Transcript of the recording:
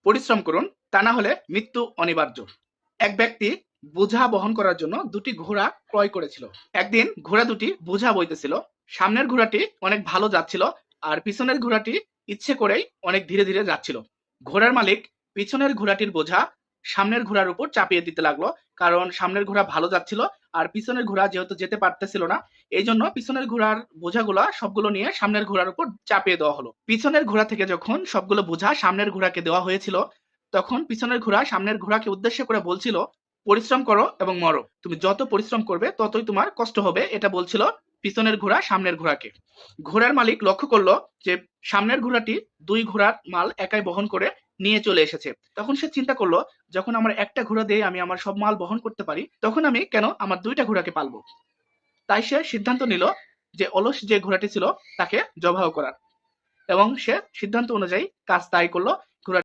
পরিশ্রম করুন, তা না হলে মৃত্যু অনিবার্য। এক ব্যক্তি বোঝা বহন করার জন্য দুটি ঘোড়া ক্রয় করেছিল। একদিন ঘোড়া দুটি বোঝা বইতেছিল। সামনের ঘোড়াটি অনেক ভালো যাচ্ছিল, আর পিছনের ঘোড়াটি ইচ্ছে করেই অনেক ধীরে ধীরে যাচ্ছিল। ঘোড়ার মালিক পিছনের ঘোড়াটির বোঝা সামনের ঘোড়ার উপর চাপিয়ে দিতে লাগলো, কারণ সামনের ঘোড়া ভালো যাচ্ছিল আর পিছনের ঘোড়া যেহেতু যেতে পারতেছিল না, এই জন্য পিছনের ঘোড়ার বোঝাগুলা সবগুলো নিয়ে সামনের ঘোড়ার উপর চাপিয়ে দেওয়া হলো। পিছনের ঘোড়া থেকে যখন সবগুলো বোঝা সামনের ঘোড়াকে দেওয়া হয়েছিল, তখন পিছনের ঘোড়া সামনের ঘোড়াকে উদ্দেশ্য করে বলছিল, পরিশ্রম করো এবং মরো, তুমি যত পরিশ্রম করবে ততই তোমার কষ্ট হবে, এটা বলছিল পিছনের ঘোড়া সামনের ঘোড়াকে। ঘোড়ার মালিক লক্ষ্য করলো যে সামনের ঘোড়াটি দুই ঘোড়ার মাল একাই বহন করে নিয়ে চলে এসেছে। তখন সে চিন্তা করলো, যখন আমার একটা ঘোড়া দিয়ে আমি আমার সব মাল বহন করতে পারি, তখন আমি কেন আমার দুইটা ঘোড়াকে পালবো। তাই সে সিদ্ধান্ত নিল যে অলস যে ঘোড়াটি ছিল তাকে জবাহ করার, এবং সে সিদ্ধান্ত অনুযায়ী কাজ তাই করলো